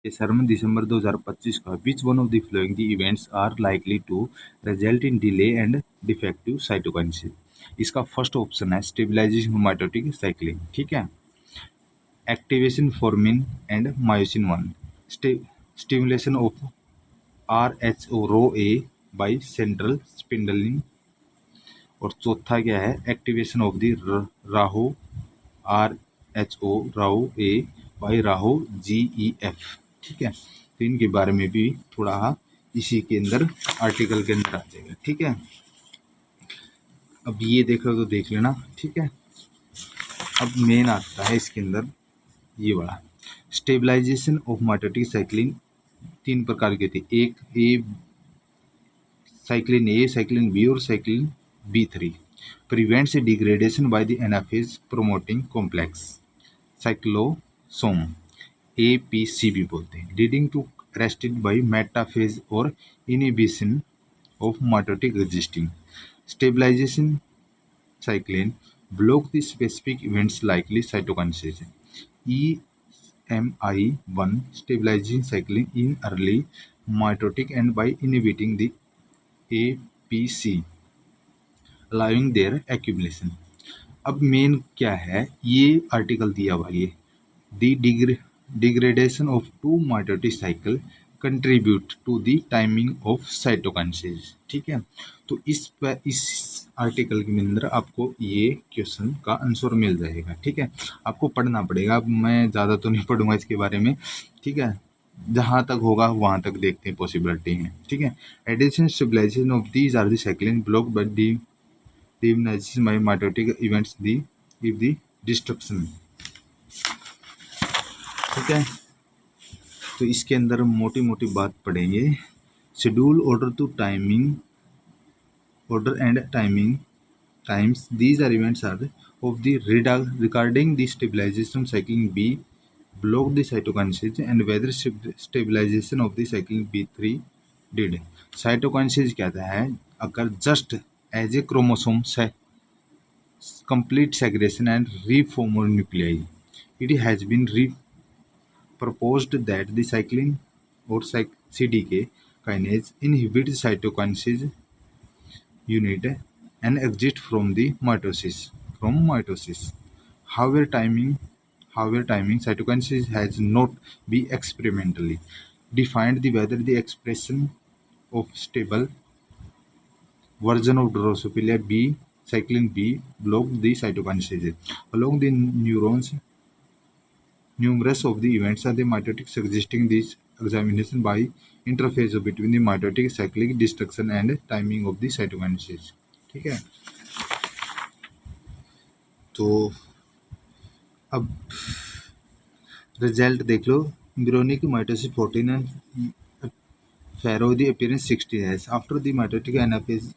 sermon दिसंबर 2025 का which one of the following the events are likely to result in delay and defective cytokinesis। इसका first option है stabilization mitotic cycling, ठीक है। Activation formin and myosin 1, stimulation of RH Rho A by central spindling, और चौथा क्या है activation of the Rho RH Rho A by Rho GEF, ठीक है। तो इनके बारे में भी थोड़ा इसी के अंदर आर्टिकल के अंदर आ जाएगा, ठीक है। अब ये देखो तो देख लेना, ठीक है। अब मेन आता है इसके अंदर ये वाला स्टेबलाइजेशन ऑफ माइटोटिक साइक्लिन तीन प्रकार की होती है, एक A cyclin A, cyclin B और cyclin B3 prevents degradation by the anaphase promoting complex cyclosome APC भी बोलते हैं, leading to arrested by metaphase और inhibition of mitotic resisting stabilization cyclin block the specific events likely cytokinesis। EMI1 stabilizing cyclin in early mitotic and by inhibiting the APC allowing their accumulation। अब main क्या है ये article दिया हुआ है, the degradation of two mitotic cycle contribute to the timing of cytokinesis, ठीक है। तो इस आर्टिकल के अंदर आपको ये क्वेश्चन का आंसर मिल जाएगा, ठीक है। आपको पढ़ना पड़ेगा, अब मैं ज़्यादा तो नहीं पढ़ूंगा इसके बारे में, ठीक है। जहाँ तक होगा वहाँ तक देखते हैं पॉसिबिलिटी है, ठीक है। Addition stabilization of these are the cyclin block by deimmunization by mitotic events if the destruction, ठीक है। तो इसके अंदर मोटी मोटी बात पढ़ेंगे, schedule order to timing order and timing times these are events are of the regarding the stabilization cycling B block the cytokinesis and whether stabilization of the cycling B3 did। cytokinesis कहता है अगर just as a chromosome complete segregation and reform of nuclei, it has been proposed that the cyclin or CDK kinase inhibits cytokinesis unit and exit from the mitosis. However, timing cytokinesis has not been experimentally defined whether the expression of stable version of Drosophila B cyclin B block the cytokinesis along the neurons. Numerous of the events are the mitotic suggesting this examination by interface between the mitotic cyclic destruction and timing of the cytokinesis, ठीक है। तो अब result देख लो, embryonic mitosis 14 and furrow the appearance 60 है after the mitotic anaphase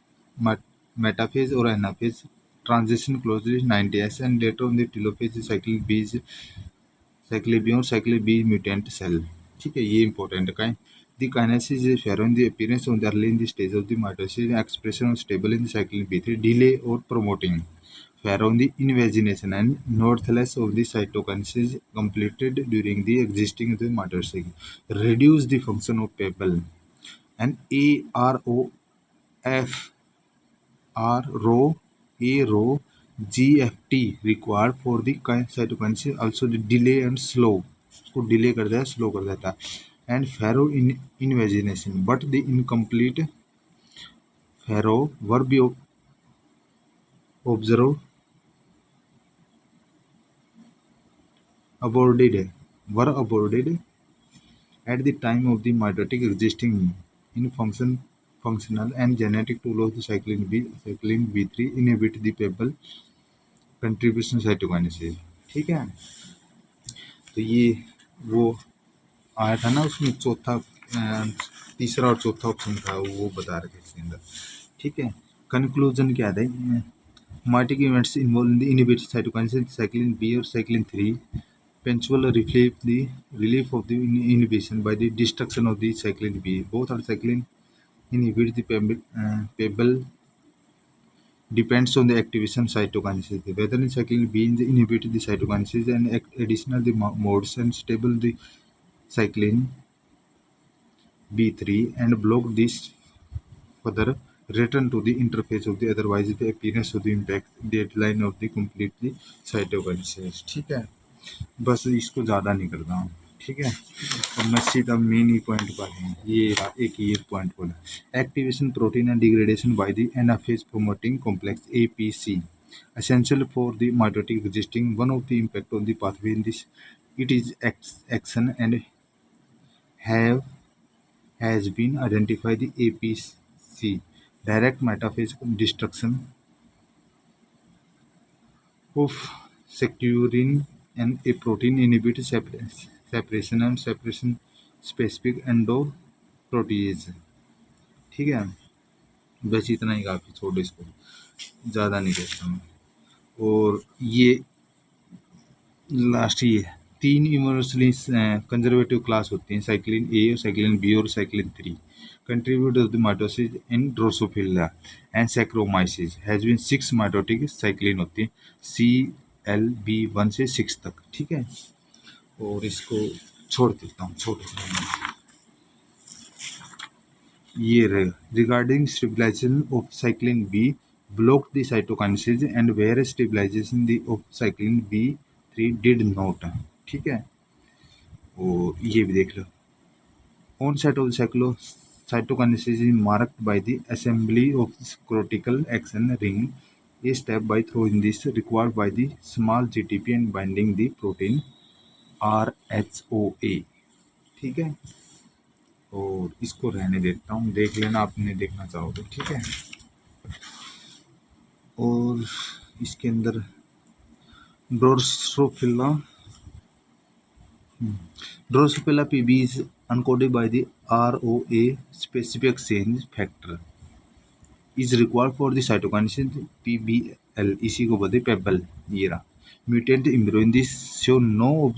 metaphase और anaphase transition closely 90 S and later on the telophase cyclic B's cyclic B और cyclic B mutant cell, ठीक है। ये इंपॉर्टेंट का है। The kinesis is feral in the appearance of the early in the stage of the mitosis and expression of stable in the cyclic B3 delay or promoting feral in the invagination and northless of the cytokinesis completed during the existing of the mitosis reduce the function of pebble and ARO GFT required for the cytokinesis also the delay and slow, उसको delay कर देता है, slow कर देता है। and Faro invagination, but the incomplete Faro were be observed aborted at the time of the mitotic existing in functional and genetic tool of the cyclin B3 inhibit the pebble contribution cytokinesis, ठीक है। तो ये वो आया था ना उसमें चौथा तीसरा और चौथा ऑप्शन था वो बता रहे थे इसके अंदर, ठीक है। कंक्लूजन क्या था, mitotic events involve in the inhibit cytokinesis cyclin B और cyclin 3 punctual relief of the inhibition by the destruction of the cyclin B, both are cyclin inhibit the pebble depends on the activation cytokinesis, whether in cyclin B inhibit the cytokinesis and additional the modes and stable the cyclin B3 and block this further return to the interface of the otherwise the appearance of the impact deadline of the completely cytokinesis। ठीक है, बस इसको ज़्यादा नहीं करता हूँ। ठीक है, अब मैं सीधा मेन ही पॉइंट पर है। ये एक ये पॉइंट बोला, activation protein and degradation by the anaphase promoting complex APC essential for the mitotic existing one of the impact on the pathway in this it is action and have has been identified the APC direct metaphase destruction of securin and a protein inhibits separation and separation specific endoprotease। ठीक है, बस इतना ही काफ़ी, छोड़ो इसको, ज़्यादा नहीं कहता मैं। और ये लास्ट ये 3 यूनिवर्सली कंजर्वेटिव क्लास होती हैं, साइक्लिन A और साइक्लिन B और cyclin 3 contribute of the mitosis in Drosophila and Saccharomyces has been 6 mitotic cyclin होती है CLB1 से 6 तक। ठीक है, और इसको छोड़ देता हूँ, छोड़ देता हूँ। ये रहेगा regarding stabilization of cyclin B blocked the cytokinesis and where stabilization of cyclin B3 did not। ठीक है, और ये भी देख लो, onset of cytokinesis is marked by the assembly of cortical action ring, a step by throwing this required by the small GTP and binding the protein RHOA। ठीक है, और इसको रहने देता हूँ, देख लेना आपने देखना चाहोगे। ठीक है, और इसके अंदर Drosophila PB is encoded by the ROA specific change factor is required for the cytokinesis PBL, इसी को बोलते पेबल। ये रहा mutant embryo in this show no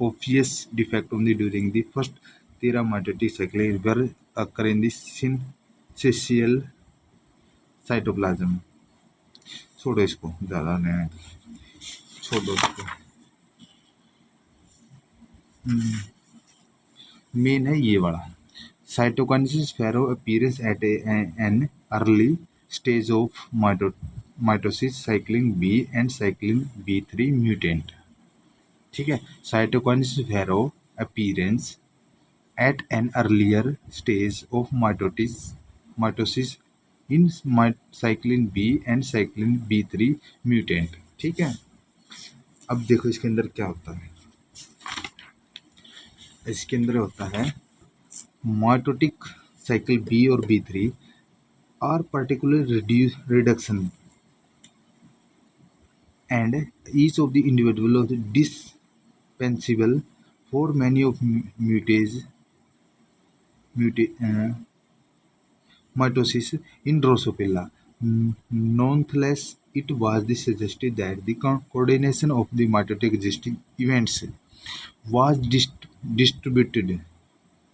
obvious defect only during the first 13 mitotic cycle were occur in the syncytial cytoplasm। छोड़ो इसको, ज़्यादा नहीं, छोड़ो इसको। मेन है ये वाला, cytokinesis furrow appearance at an early stage of mitosis cyclin B and cyclin B3 mutant. ठीक है, cytokinesis furrow appearance at an earlier stage of mitosis in cyclin B and cyclin B3 mutant. ठीक है, अब देखो इसके अंदर क्या होता है। इसके अंदर होता है माइटोटिक साइकिल B और B3 are particular reduction and each of the individual of the dispensable for many of mitosis in Drosophila। Nonetheless, it was suggested that the coordination of the mitotic existing events was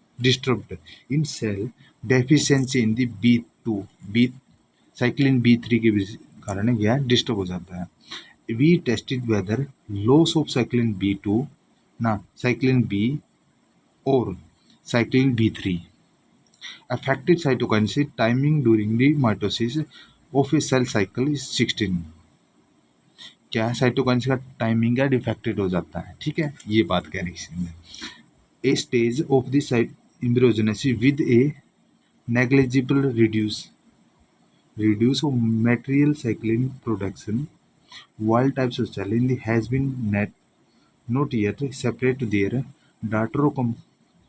disturbed in cell deficiency in the B2 cyclin B3 के कारण यह disturb हो जाता है। We tested whether loss of cyclin B2 ना cyclin B और cyclin B3 affected cytokinesis timing during the mitosis of a cell cycle is 16। क्या cytokinesis का टाइमिंग है डिफेक्टेड हो जाता है। ठीक है, ये बात कह रही है। A stage of the embryogenesis with A negligible reduce of material cyclin production wild type of cell in the has been not yet separate their daughter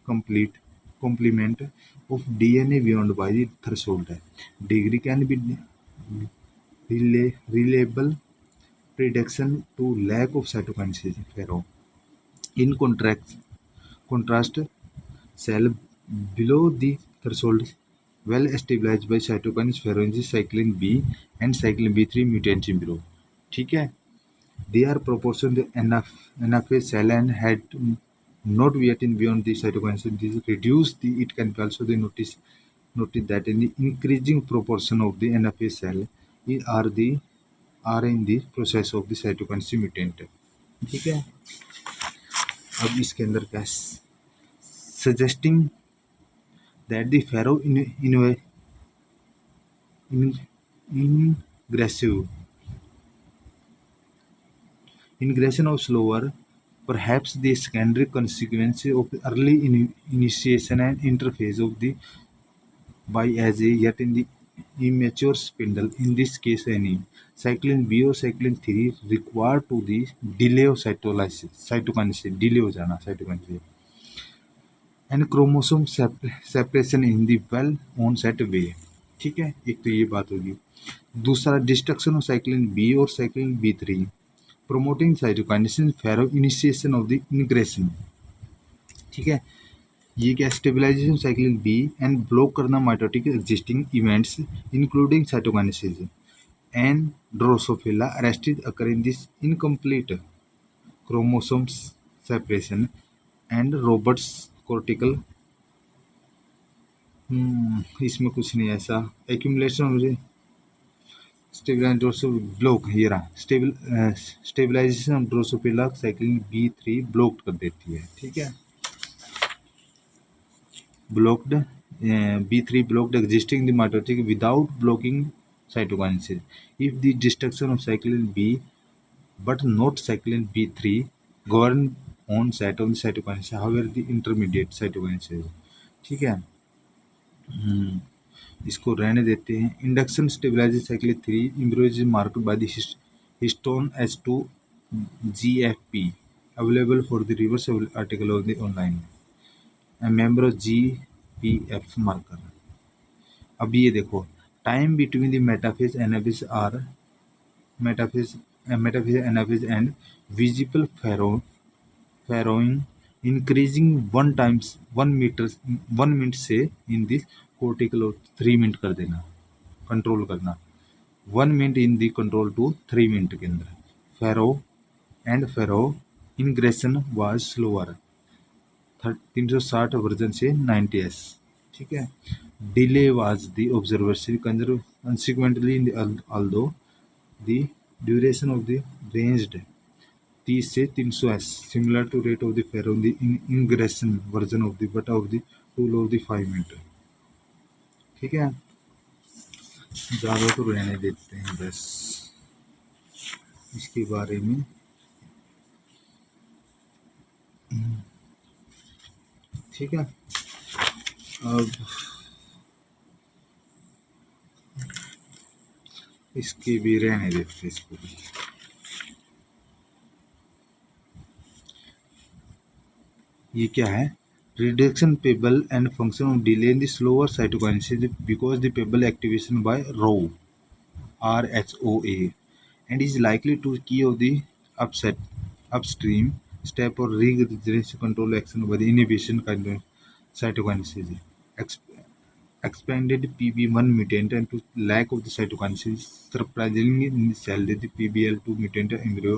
complete complement of DNA beyond by the threshold degree can be reliable prediction to lack of cytokinesis phero। In contrast, cell below the threshold well stabilized by cytokines pheronesis cyclin B and cyclin B3 mutant embryo। ठीक है, they are proportion the anaphase cell and had not yet in beyond the cytokinesis this reduce the it can be also the notice that in the increasing proportion of the anaphase cell are in the process of the cytokinesis mutant। ठीक है, अब इसके अंदर क्या suggesting that the in- ingressive ingression of slower, perhaps the secondary consequence of early initiation and interface of the by as a yet in the immature spindle, in this case any cyclin B or cyclin 3 require to the delay of cytolysis, cytokinesis, delay हो जाना cytokinesis and chromosome separation in the well onset way. ठीक है, एक तो ये बात होगी। दूसरा डिस्ट्रक्शन ऑफ साइक्लिन बी और cyclin B three promoting cytokinesis furrow initiation of the ingression. ठीक है, ये क्या stabilization cyclin B and block करना mitotic existing events including cytokinesis and Drosophila arrested occur in this incomplete chromosomes separation and Roberts cortical. इसमें कुछ नहीं ऐसा accumulation stabilize block ये रहा stabilization of Drosophila cyclin B three block कर देती है। ठीक है, blocked B3 blocked existing the mitotic without blocking cytokinesis. If the destruction of cyclin B but not cyclin B3 govern on site of the cytokinesis, however the intermediate cytokinesis। ठीक है, इसको रहने देते हैं। Induction stabilize cyclin 3 embryos marked by the histone H2 GFP available for the reversible article of the online a member of GPF marker। अब ये देखो time between the metaphase anaphase are metaphase anaphase and visible furrowing increasing 1 minute से in this cortical 3 minute कर देना, control करना 1 minute in the control to 3 minute के अंदर। Furrow ingression was slower 360 version से 90s। ठीक है, delay was the observation consequently in although the duration of the ranged 30 से 300s similar to rate of the furrow the ingression version of the but of the tool of the 5 minute. ठीक है, ज़्यादा तो रहने देते हैं बस इसके बारे में। ठीक है, अब इसके भी रहने देते इसको भी। ये क्या है reduction pebble and function of delay in the slower cytokinesis because the pebble activation by rho RHOA and is likely to key of the upstream step or regeneration control action by the inhibition kind of cytokinesis expanded PB1 mutant and to lack of the cytokinesis surprisingly in the cell that the PBL2 mutant embryo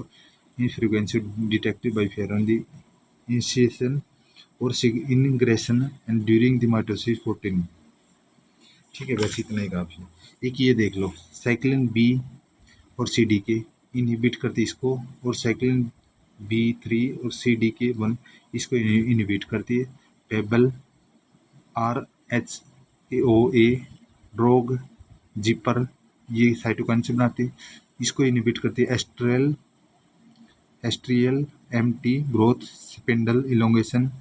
in frequency detected by Ferron the initiation or ingression and during the mitosis 14। ठीक है, बस इतना ही काफ़ी। एक ये देख लो cyclin B और C D के इनहिबिट करती इसको और साइक्लिन B3 और CDK1 इसको इनहिबिट करती है। पेबल RHOA ड्रोग जिपर ये साइटोकाइन से बनाती है, इसको इनहिबिट करती है। एस्ट्रियल MT growth spindle elongation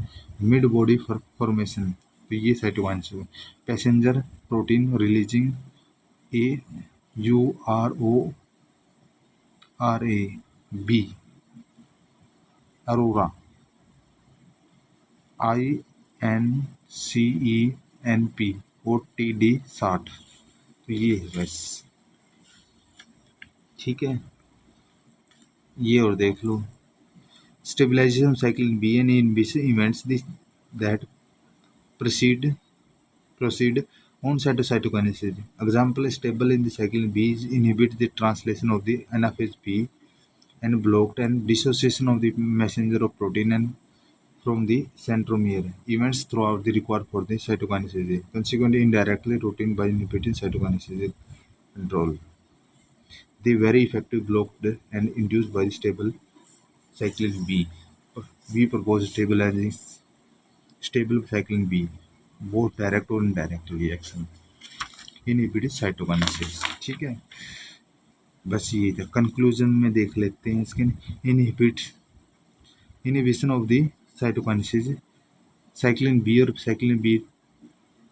mid body formation, तो ये साइटोकाइन से। Passenger protein releasing AURORA Arora INCENP और TD60, तो ये है बस। ठीक है, ये और देख लो stabilization cyclin B an inhibition events that proceed on cytokinesis। Example stable in the cyclin B is inhibit the translation of the anaphase B and blocked and dissociation of the messenger of protein and from the centromere events throughout the required for the cytokinesis, consequently indirectly routine by inhibiting cytokinesis control. They very effective blocked and induced by the stable cyclin B. We propose stabilizing stable cyclin B, both direct और indirect reaction inhibit cytokinesis. ठीक है, बस ये था। Conclusion में देख लेते हैं इसके। Inhibition of the cytokinesis cyclin B और cyclin B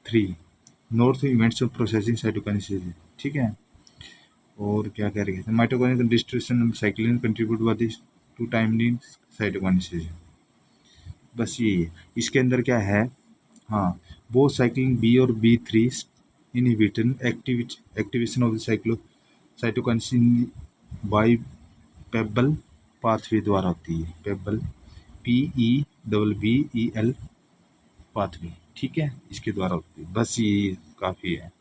3 north events of processing cytokinesis. ठीक है, और क्या कह रहे थे, mitochondrial distribution cyclin contribute by this to timely cytokinesis. बस ये है। इसके अंदर क्या है, हाँ, वो साइक्लिन बी और B3 inhibition activation of the cytokinesis by pebble pathway द्वारा होती है। पेबल PEBBEL पाथवे, ठीक है, इसके द्वारा होती है। बस ये काफ़ी है।